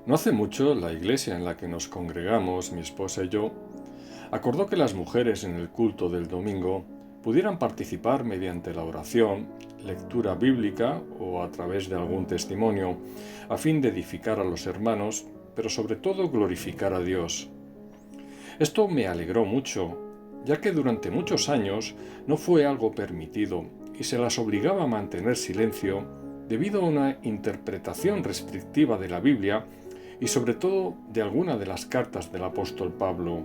No hace mucho, la iglesia en la que nos congregamos, mi esposa y yo, acordó que las mujeres en el culto del domingo pudieran participar mediante la oración, lectura bíblica o a través de algún testimonio, a fin de edificar a los hermanos, pero sobre todo glorificar a Dios. Esto me alegró mucho, ya que durante muchos años no fue algo permitido y se las obligaba a mantener silencio debido a una interpretación restrictiva de la Biblia y sobre todo de alguna de las cartas del apóstol Pablo.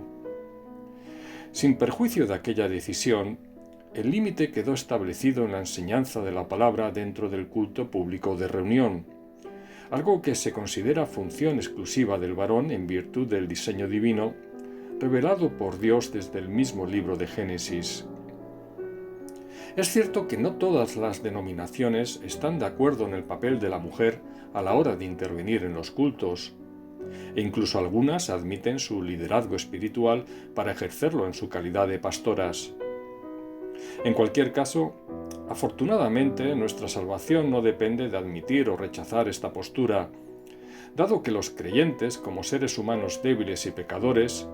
Sin perjuicio de aquella decisión, el límite quedó establecido en la enseñanza de la palabra dentro del culto público de reunión, algo que se considera función exclusiva del varón en virtud del diseño divino revelado por Dios desde el mismo libro de Génesis. Es cierto que no todas las denominaciones están de acuerdo en el papel de la mujer a la hora de intervenir en los cultos, e incluso algunas admiten su liderazgo espiritual para ejercerlo en su calidad de pastoras. En cualquier caso, afortunadamente nuestra salvación no depende de admitir o rechazar esta postura, dado que los creyentes, como seres humanos débiles y pecadores,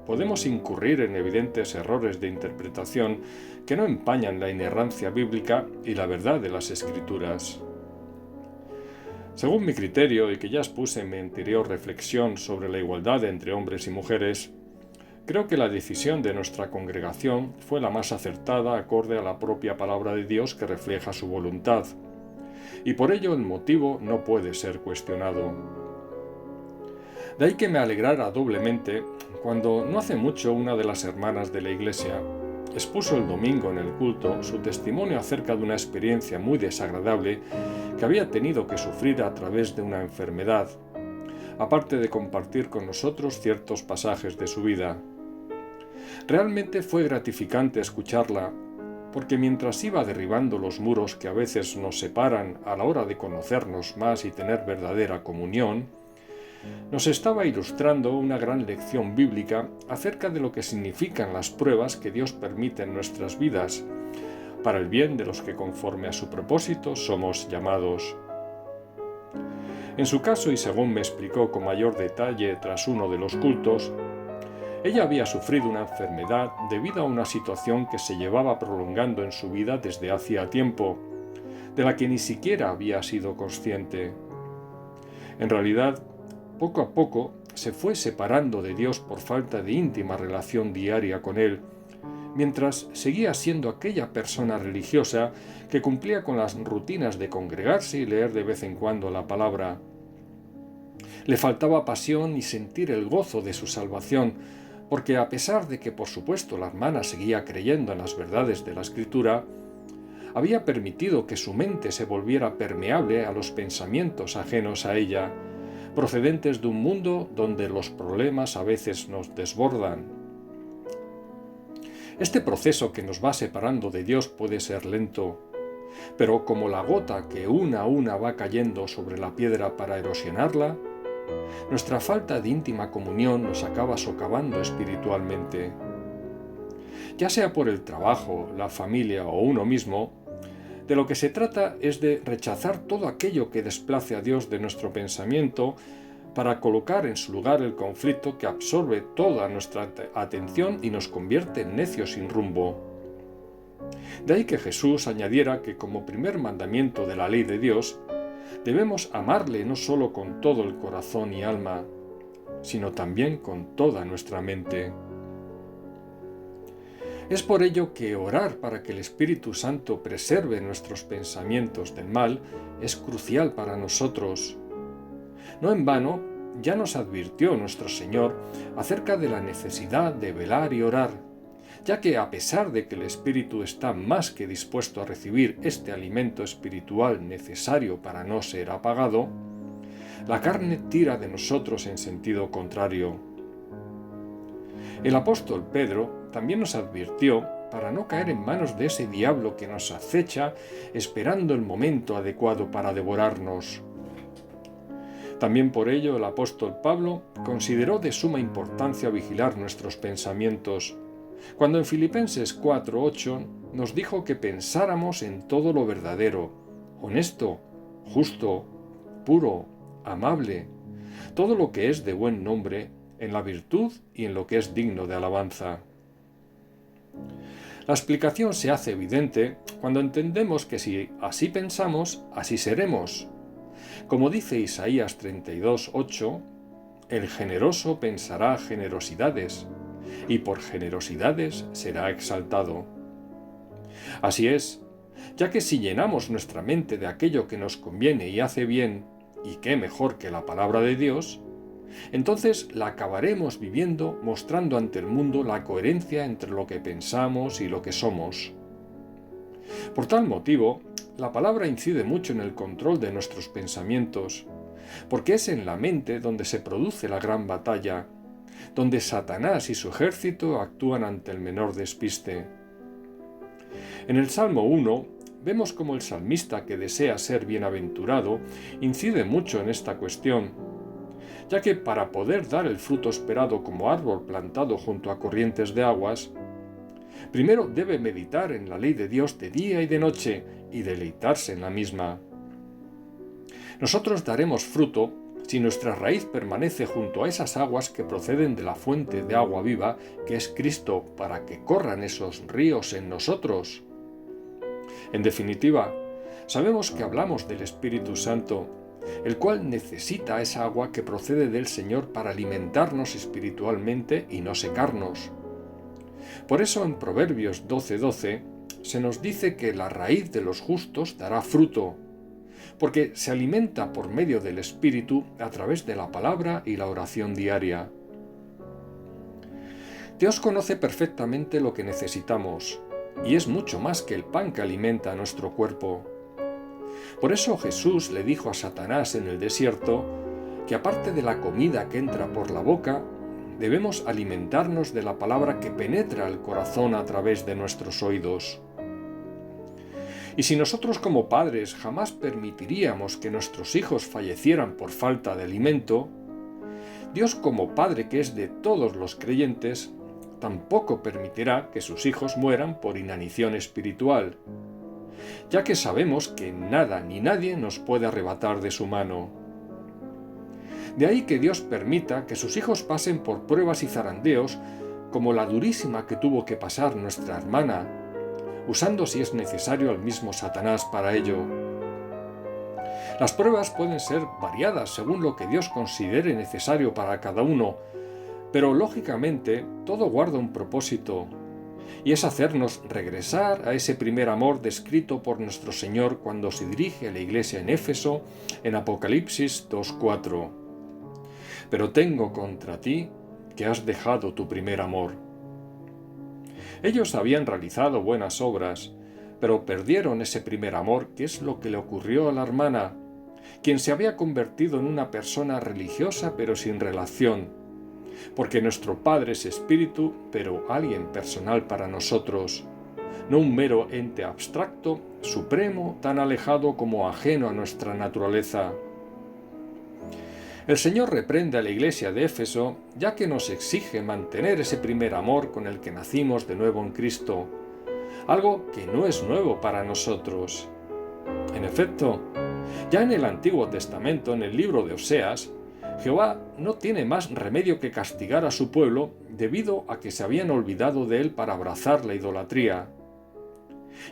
podemos incurrir en evidentes errores de interpretación que no empañan la inerrancia bíblica y la verdad de las Escrituras. Según mi criterio, y que ya expuse en mi anterior reflexión sobre la igualdad entre hombres y mujeres, creo que la decisión de nuestra congregación fue la más acertada acorde a la propia palabra de Dios que refleja su voluntad, y por ello el motivo no puede ser cuestionado. De ahí que me alegrara doblemente cuando no hace mucho una de las hermanas de la iglesia expuso el domingo en el culto su testimonio acerca de una experiencia muy desagradable que había tenido que sufrir a través de una enfermedad, aparte de compartir con nosotros ciertos pasajes de su vida. Realmente fue gratificante escucharla, porque mientras iba derribando los muros que a veces nos separan a la hora de conocernos más y tener verdadera comunión, nos estaba ilustrando una gran lección bíblica acerca de lo que significan las pruebas que Dios permite en nuestras vidas, para el bien de los que conforme a su propósito somos llamados. En su caso, y según me explicó con mayor detalle tras uno de los cultos, ella había sufrido una enfermedad debido a una situación que se llevaba prolongando en su vida desde hacía tiempo, de la que ni siquiera había sido consciente. En realidad, poco a poco se fue separando de Dios por falta de íntima relación diaria con Él, mientras seguía siendo aquella persona religiosa que cumplía con las rutinas de congregarse y leer de vez en cuando la palabra. Le faltaba pasión y sentir el gozo de su salvación, porque a pesar de que por supuesto la hermana seguía creyendo en las verdades de la Escritura, había permitido que su mente se volviera permeable a los pensamientos ajenos a ella, procedentes de un mundo donde los problemas a veces nos desbordan. Este proceso que nos va separando de Dios puede ser lento, pero como la gota que una a una va cayendo sobre la piedra para erosionarla, nuestra falta de íntima comunión nos acaba socavando espiritualmente. Ya sea por el trabajo, la familia o uno mismo, de lo que se trata es de rechazar todo aquello que desplace a Dios de nuestro pensamiento para colocar en su lugar el conflicto que absorbe toda nuestra atención y nos convierte en necios sin rumbo. De ahí que Jesús añadiera que como primer mandamiento de la ley de Dios, debemos amarle no solo con todo el corazón y alma, sino también con toda nuestra mente. Es por ello que orar para que el Espíritu Santo preserve nuestros pensamientos del mal es crucial para nosotros. No en vano, ya nos advirtió nuestro Señor acerca de la necesidad de velar y orar, ya que a pesar de que el Espíritu está más que dispuesto a recibir este alimento espiritual necesario para no ser apagado, la carne tira de nosotros en sentido contrario. El apóstol Pedro también nos advirtió para no caer en manos de ese diablo que nos acecha esperando el momento adecuado para devorarnos. También por ello el apóstol Pablo consideró de suma importancia vigilar nuestros pensamientos, cuando en Filipenses 4:8 nos dijo que pensáramos en todo lo verdadero, honesto, justo, puro, amable, todo lo que es de buen nombre, en la virtud y en lo que es digno de alabanza. La explicación se hace evidente cuando entendemos que si así pensamos, así seremos. Como dice Isaías 32:8, el generoso pensará generosidades, y por generosidades será exaltado. Así es, ya que si llenamos nuestra mente de aquello que nos conviene y hace bien, y qué mejor que la palabra de Dios, entonces la acabaremos viviendo mostrando ante el mundo la coherencia entre lo que pensamos y lo que somos. Por tal motivo, la palabra incide mucho en el control de nuestros pensamientos, porque es en la mente donde se produce la gran batalla, donde Satanás y su ejército actúan ante el menor despiste. En el Salmo 1 vemos como el salmista que desea ser bienaventurado incide mucho en esta cuestión, ya que para poder dar el fruto esperado como árbol plantado junto a corrientes de aguas, primero debe meditar en la ley de Dios de día y de noche y deleitarse en la misma. Nosotros daremos fruto si nuestra raíz permanece junto a esas aguas que proceden de la fuente de agua viva que es Cristo, para que corran esos ríos en nosotros. En definitiva, sabemos que hablamos del Espíritu Santo, el cual necesita esa agua que procede del Señor para alimentarnos espiritualmente y no secarnos. Por eso en Proverbios 12:12 se nos dice que la raíz de los justos dará fruto, porque se alimenta por medio del Espíritu a través de la palabra y la oración diaria. Dios conoce perfectamente lo que necesitamos, y es mucho más que el pan que alimenta a nuestro cuerpo. Por eso Jesús le dijo a Satanás en el desierto que aparte de la comida que entra por la boca, debemos alimentarnos de la palabra que penetra el corazón a través de nuestros oídos. Y si nosotros como padres jamás permitiríamos que nuestros hijos fallecieran por falta de alimento, Dios como Padre que es de todos los creyentes, tampoco permitirá que sus hijos mueran por inanición espiritual, ya que sabemos que nada ni nadie nos puede arrebatar de su mano. De ahí que Dios permita que sus hijos pasen por pruebas y zarandeos como la durísima que tuvo que pasar nuestra hermana, usando si es necesario al mismo Satanás para ello. Las pruebas pueden ser variadas según lo que Dios considere necesario para cada uno, pero lógicamente todo guarda un propósito, y es hacernos regresar a ese primer amor descrito por nuestro Señor cuando se dirige a la iglesia en Éfeso en Apocalipsis 2:4. Pero tengo contra ti que has dejado tu primer amor. Ellos habían realizado buenas obras, pero perdieron ese primer amor, que es lo que le ocurrió a la hermana, quien se había convertido en una persona religiosa pero sin relación, porque nuestro Padre es espíritu, pero alguien personal para nosotros, no un mero ente abstracto, supremo, tan alejado como ajeno a nuestra naturaleza. El Señor reprende a la iglesia de Éfeso, ya que nos exige mantener ese primer amor con el que nacimos de nuevo en Cristo, algo que no es nuevo para nosotros. En efecto, ya en el Antiguo Testamento, en el libro de Oseas, Jehová no tiene más remedio que castigar a su pueblo debido a que se habían olvidado de él para abrazar la idolatría.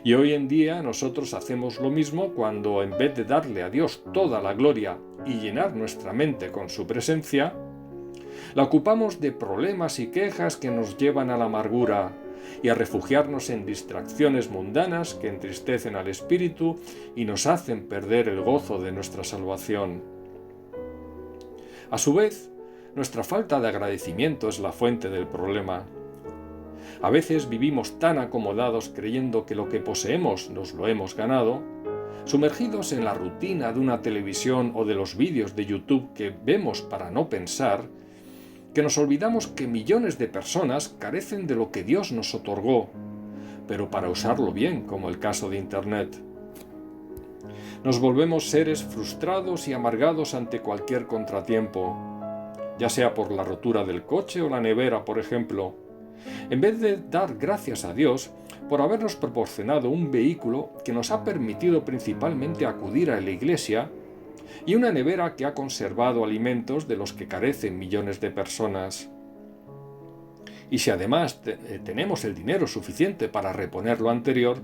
Y hoy en día nosotros hacemos lo mismo cuando, en vez de darle a Dios toda la gloria y llenar nuestra mente con su presencia, la ocupamos de problemas y quejas que nos llevan a la amargura y a refugiarnos en distracciones mundanas que entristecen al espíritu y nos hacen perder el gozo de nuestra salvación. A su vez, nuestra falta de agradecimiento es la fuente del problema. A veces vivimos tan acomodados creyendo que lo que poseemos nos lo hemos ganado, sumergidos en la rutina de una televisión o de los vídeos de YouTube que vemos para no pensar, que nos olvidamos que millones de personas carecen de lo que Dios nos otorgó, pero para usarlo bien, como el caso de Internet. Nos volvemos seres frustrados y amargados ante cualquier contratiempo, ya sea por la rotura del coche o la nevera, por ejemplo, en vez de dar gracias a Dios por habernos proporcionado un vehículo que nos ha permitido principalmente acudir a la iglesia y una nevera que ha conservado alimentos de los que carecen millones de personas. Y si además tenemos el dinero suficiente para reponer lo anterior,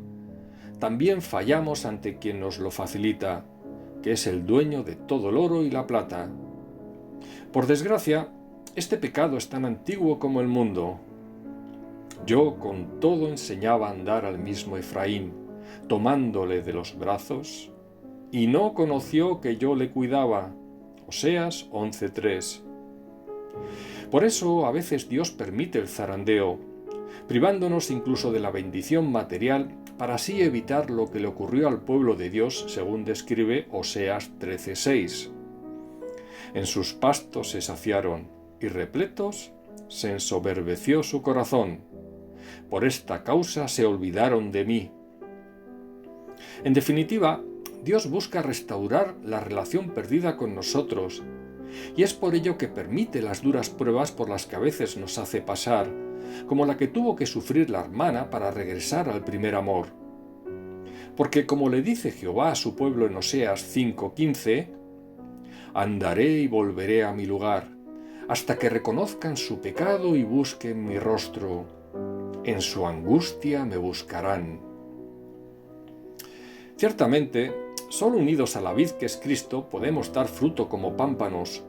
también fallamos ante quien nos lo facilita, que es el dueño de todo el oro y la plata. Por desgracia, este pecado es tan antiguo como el mundo. Yo con todo enseñaba a andar al mismo Efraín, tomándole de los brazos, y no conoció que yo le cuidaba. Oseas 11:3. Por eso a veces Dios permite el zarandeo, privándonos incluso de la bendición material para así evitar lo que le ocurrió al pueblo de Dios, según describe Oseas 13:6. En sus pastos se saciaron, y repletos se ensoberbeció su corazón. Por esta causa se olvidaron de mí. En definitiva, Dios busca restaurar la relación perdida con nosotros, y es por ello que permite las duras pruebas por las que a veces nos hace pasar, como la que tuvo que sufrir la hermana para regresar al primer amor. Porque como le dice Jehová a su pueblo en Oseas 5:15, andaré y volveré a mi lugar, hasta que reconozcan su pecado y busquen mi rostro. En su angustia me buscarán. Ciertamente, solo unidos a la vid que es Cristo podemos dar fruto como pámpanos,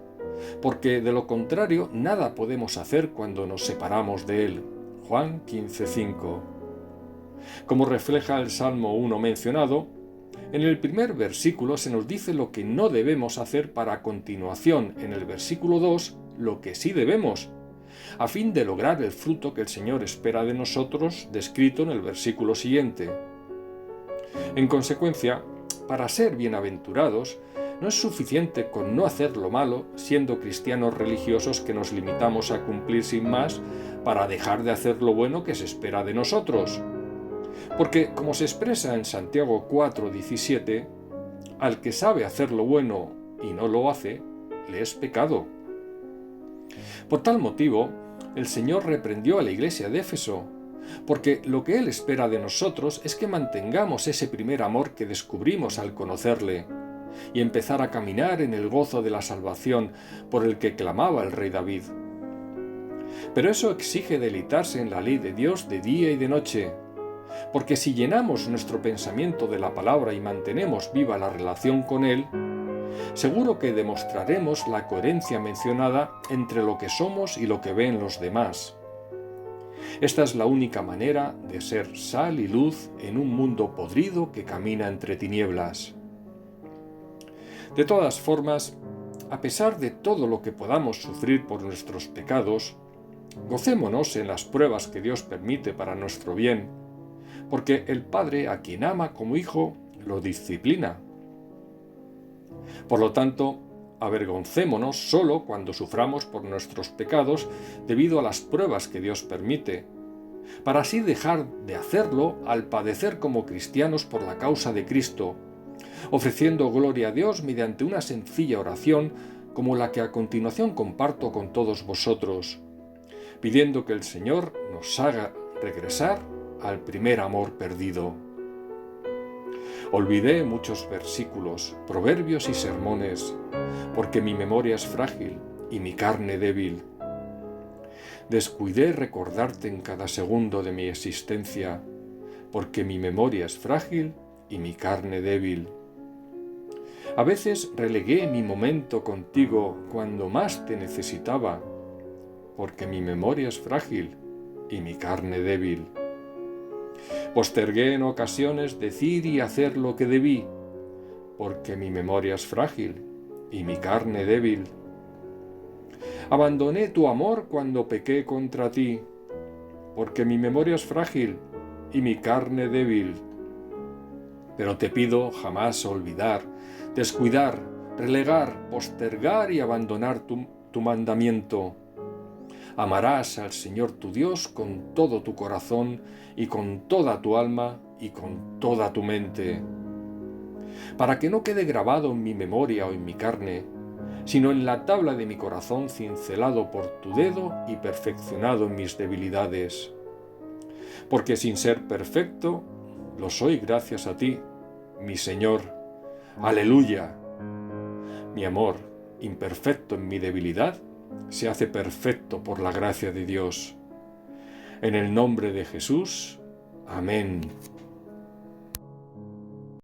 porque de lo contrario nada podemos hacer cuando nos separamos de Él. Juan 15:5. Como refleja el Salmo 1 mencionado, en el primer versículo se nos dice lo que no debemos hacer para a continuación, en el versículo 2, lo que sí debemos, a fin de lograr el fruto que el Señor espera de nosotros, descrito en el versículo siguiente. En consecuencia, para ser bienaventurados, no es suficiente con no hacer lo malo, siendo cristianos religiosos que nos limitamos a cumplir sin más para dejar de hacer lo bueno que se espera de nosotros. Porque, como se expresa en Santiago 4:17, al que sabe hacer lo bueno y no lo hace, le es pecado. Por tal motivo, el Señor reprendió a la iglesia de Éfeso, porque lo que Él espera de nosotros es que mantengamos ese primer amor que descubrimos al conocerle, y empezar a caminar en el gozo de la salvación por el que clamaba el rey David. Pero eso exige deleitarse en la ley de Dios de día y de noche, porque si llenamos nuestro pensamiento de la palabra y mantenemos viva la relación con Él, seguro que demostraremos la coherencia mencionada entre lo que somos y lo que ven los demás. Esta es la única manera de ser sal y luz en un mundo podrido que camina entre tinieblas. De todas formas, a pesar de todo lo que podamos sufrir por nuestros pecados, gocémonos en las pruebas que Dios permite para nuestro bien, porque el Padre a quien ama como hijo lo disciplina. Por lo tanto, avergoncémonos solo cuando suframos por nuestros pecados debido a las pruebas que Dios permite, para así dejar de hacerlo al padecer como cristianos por la causa de Cristo, ofreciendo gloria a Dios mediante una sencilla oración como la que a continuación comparto con todos vosotros, pidiendo que el Señor nos haga regresar al primer amor perdido. Olvidé muchos versículos, proverbios y sermones, porque mi memoria es frágil y mi carne débil. Descuidé recordarte en cada segundo de mi existencia, porque mi memoria es frágil y mi carne débil. A veces relegué mi momento contigo cuando más te necesitaba, porque mi memoria es frágil y mi carne débil. Postergué en ocasiones decir y hacer lo que debí, porque mi memoria es frágil y mi carne débil. Abandoné tu amor cuando pequé contra ti, porque mi memoria es frágil y mi carne débil. Pero te pido jamás olvidar, descuidar, relegar, postergar y abandonar tu mandamiento. Amarás al Señor tu Dios con todo tu corazón y con toda tu alma y con toda tu mente. Para que no quede grabado en mi memoria o en mi carne, sino en la tabla de mi corazón cincelado por tu dedo y perfeccionado en mis debilidades. Porque sin ser perfecto, lo soy gracias a ti, mi Señor. Aleluya. Mi amor, imperfecto en mi debilidad, se hace perfecto por la gracia de Dios. En el nombre de Jesús. Amén.